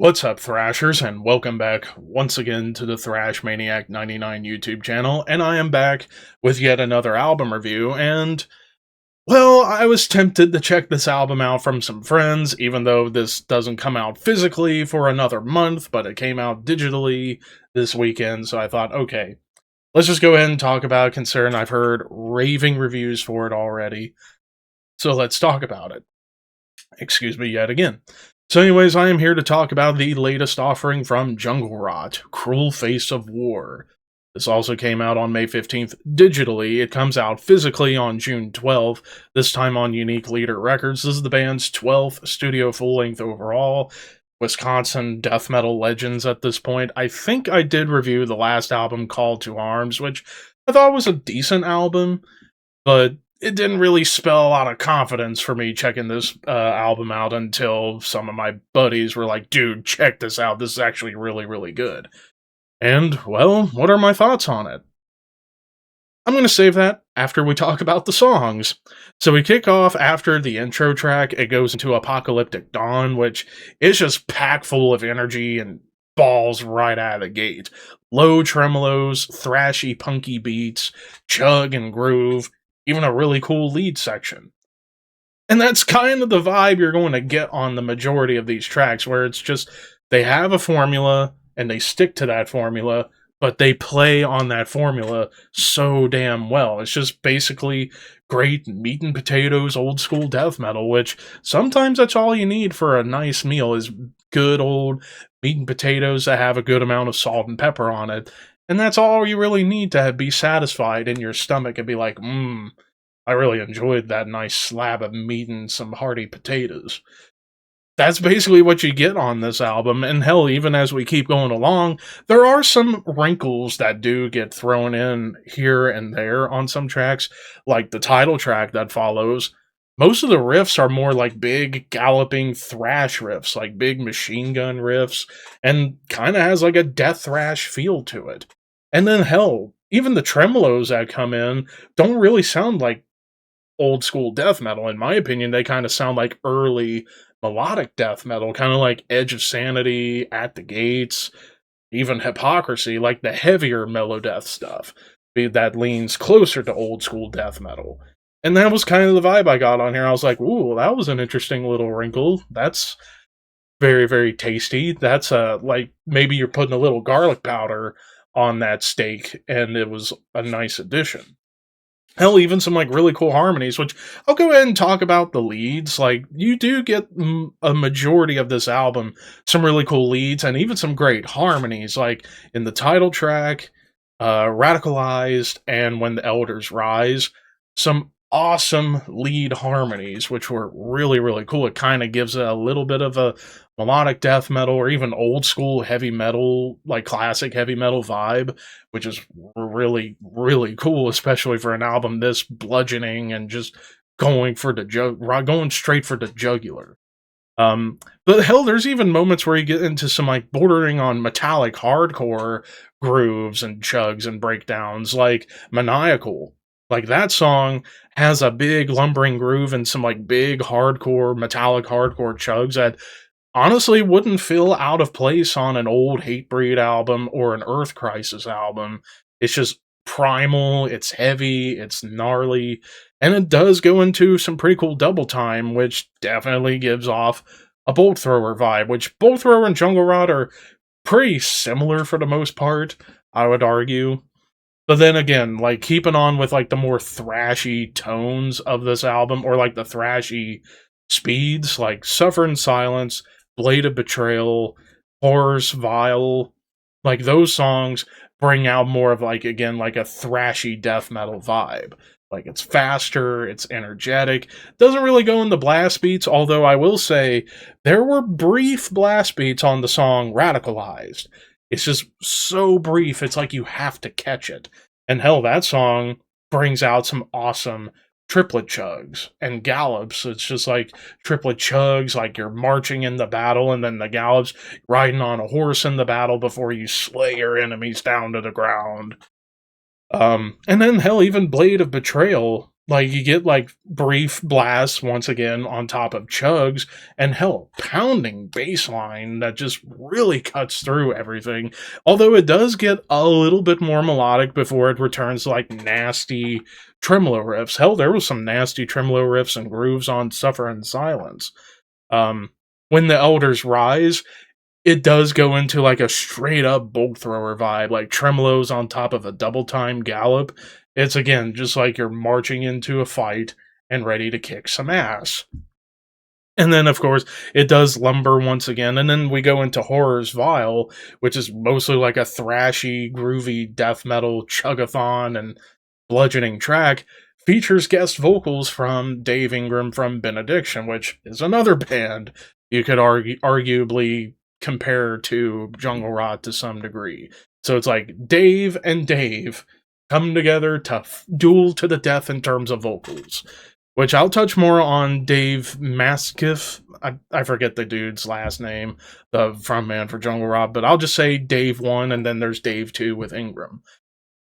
What's up, Thrashers, and welcome back once again to the Thrash Maniac 99 YouTube channel. And I am back with yet another album review. And, well, I was tempted to check this album out from some friends, even though this doesn't come out physically for another month, but it came out digitally this weekend. So I thought, okay, let's just go ahead and talk about it, considering I've heard raving reviews for it already. So let's talk about it. Excuse me yet again. So anyways, I am here to talk about the latest offering from Jungle Rot, Cruel Face of War. This also came out on May 15th digitally. It comes out physically on June 12th, this time on Unique Leader Records. This is the band's 12th studio full-length overall. Wisconsin death metal legends at this point. I think I did review the last album, Call to Arms, which I thought was a decent album, but it didn't really spell a lot of confidence for me checking this album out until some of my buddies were like, dude, check this out. This is actually really, really good. And, well, what are my thoughts on it? I'm going to save that after we talk about the songs. So we kick off after the intro track. It goes into Apocalyptic Dawn, which is just packed full of energy and balls right out of the gate. Low tremolos, thrashy, punky beats, chug and groove, even a really cool lead section. And that's kind of the vibe you're going to get on the majority of these tracks, where it's just they have a formula and they stick to that formula, but they play on that formula so damn well. It's just basically great meat and potatoes, old school death metal, which sometimes that's all you need for a nice meal is good old meat and potatoes that have a good amount of salt and pepper on it. And that's all you really need to be satisfied in your stomach and be like, I really enjoyed that nice slab of meat and some hearty potatoes. That's basically what you get on this album, and hell, even as we keep going along, there are some wrinkles that do get thrown in here and there on some tracks, like the title track that follows. Most of the riffs are more like big, galloping thrash riffs, like big machine gun riffs, and kind of has like a death thrash feel to it. And then, hell, even the tremolos that come in don't really sound like old school death metal. In my opinion, they kind of sound like early melodic death metal, kind of like Edge of Sanity, At the Gates, even Hypocrisy, like the heavier melodeath stuff that leans closer to old school death metal. And that was kind of the vibe I got on here. I was like, ooh, that was an interesting little wrinkle. That's very, very tasty. That's like maybe you're putting a little garlic powder on that steak, and it was a nice addition. Hell, even some like really cool harmonies, which I'll go ahead and talk about the leads. Like, you do get a majority of this album, some really cool leads, and even some great harmonies, like in the title track, Radicalized, and When the Elders Rise. Some awesome lead harmonies, which were really, really cool. It kind of gives it a little bit of a melodic death metal or even old school heavy metal, like classic heavy metal vibe, which is really, really cool, especially for an album this bludgeoning and just going for the going straight for the jugular. But hell, there's even moments where you get into some like bordering on metallic hardcore grooves and chugs and breakdowns, like Maniacal. Like that song has a big lumbering groove and some like big hardcore, metallic hardcore chugs that honestly wouldn't feel out of place on an old Hatebreed album or an Earth Crisis album. It's just primal, it's heavy, it's gnarly, and it does go into some pretty cool double time, which definitely gives off a Bolt Thrower vibe, which Bolt Thrower and Jungle Rot are pretty similar for the most part, I would argue. But then again, like keeping on with like the more thrashy tones of this album, or like the thrashy speeds, like Suffer in Silence, Blade of Betrayal, Horrors Vile, like those songs bring out more of like again like a thrashy death metal vibe. Like it's faster, it's energetic, doesn't really go in the blast beats, although I will say there were brief blast beats on the song Radicalized. It's just so brief, it's like you have to catch it. And hell, that song brings out some awesome triplet chugs and gallops. It's just like triplet chugs, like you're marching in the battle, and then the gallops riding on a horse in the battle before you slay your enemies down to the ground. And then hell, even Blade of Betrayal, Like, you get, like, brief blasts once again on top of chugs, and hell, pounding bass line that just really cuts through everything. Although it does get a little bit more melodic before it returns to, like, nasty tremolo riffs. Hell, there was some nasty tremolo riffs and grooves on Suffer in Silence. Um, when the Elders Rise, it does go into like a straight up bolt thrower vibe, like tremolos on top of a double time gallop. It's again just like you're marching into a fight and ready to kick some ass. And then, of course, it does lumber once again, and then we go into Horror's Vile, which is mostly like a thrashy, groovy death metal chugathon and bludgeoning track. Features guest vocals from Dave Ingram from Benediction, which is another band you could arguably compare to Jungle Rot to some degree. So it's like Dave and Dave come together to duel to the death in terms of vocals, which I'll touch more on Dave Maskiff. I forget the dude's last name, the frontman for Jungle Rot, but I'll just say Dave 1, and then there's Dave 2 with Ingram.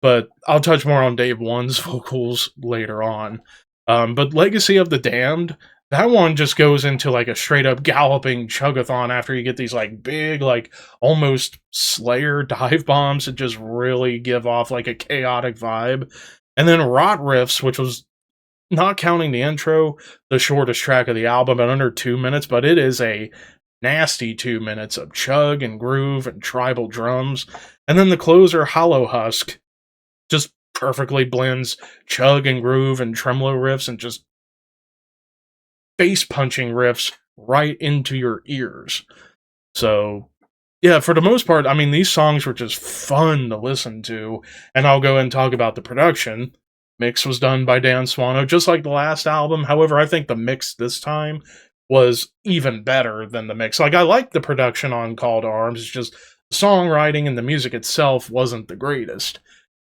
But I'll touch more on Dave 1's vocals later on. But Legacy of the Damned, that one just goes into like a straight up galloping chugathon after you get these like big, like almost Slayer dive bombs that just really give off like a chaotic vibe. And then Rot Riffs, which was not counting the intro, the shortest track of the album at under 2 minutes, but it is a nasty 2 minutes of chug and groove and tribal drums. And then the closer, Hollow Husk, just perfectly blends chug and groove and tremolo riffs and just bass punching riffs right into your ears. So, yeah, for the most part, I mean, these songs were just fun to listen to, and I'll go and talk about the production. Mix was done by Dan Swano, just like the last album. However, I think the mix this time was even better than the mix. Like, I liked the production on Call to Arms, it's just the songwriting and the music itself wasn't the greatest.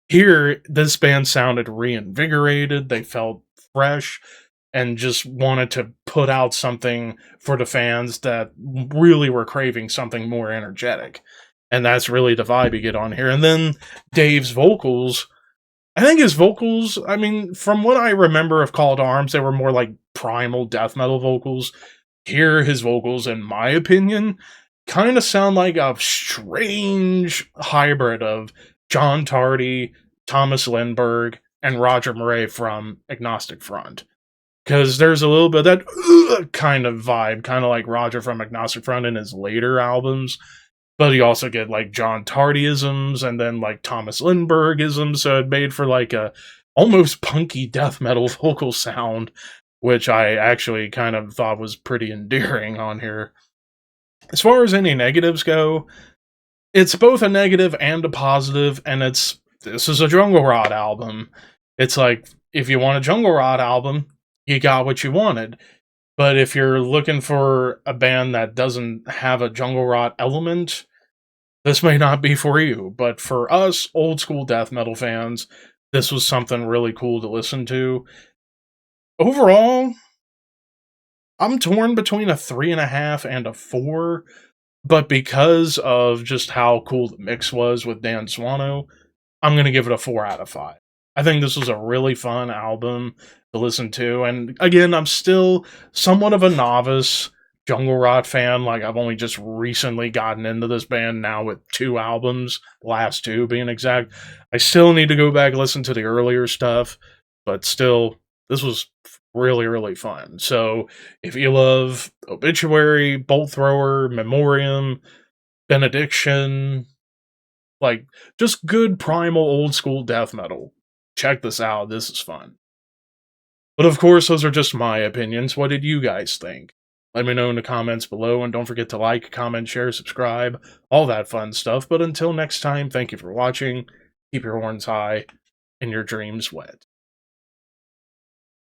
Here, this band sounded reinvigorated, they felt fresh, and just wanted to put out something for the fans that really were craving something more energetic. And that's really the vibe you get on here. And then Dave's vocals, I think his vocals, I mean, from what I remember of Call to Arms, they were more like primal death metal vocals. Here, his vocals, in my opinion, kind of sound like a strange hybrid of John Tardy, Thomas Lindberg, and Roger Murray from Agnostic Front. Because there's a little bit of that kind of vibe, kind of like Roger from Agnostic Front in his later albums. But you also get like John Tardyisms and then like Thomas Lindbergisms, so it made for like a almost punky death metal vocal sound, which I actually kind of thought was pretty endearing on here. As far as any negatives go, it's both a negative and a positive, and this is a Jungle Rot album. It's like, if you want a Jungle Rot album, you got what you wanted. But if you're looking for a band that doesn't have a Jungle Rot element, this may not be for you. But for us, old school death metal fans, this was something really cool to listen to. Overall, I'm torn between a 3.5 and a 4. But because of just how cool the mix was with Dan Swano, I'm going to give it a 4 out of 5. I think this was a really fun album to listen to. And again, I'm still somewhat of a novice Jungle Rot fan. Like, I've only just recently gotten into this band now with 2 albums, last 2 being exact. I still need to go back and listen to the earlier stuff, but still, this was really, really fun. So, if you love Obituary, Bolt Thrower, Memoriam, Benediction, like, just good primal old school death metal, check this out. This is fun. But of course, those are just my opinions. What did you guys think? Let me know in the comments below, and don't forget to like, comment, share, subscribe, all that fun stuff. But until next time, thank you for watching. Keep your horns high and your dreams wet.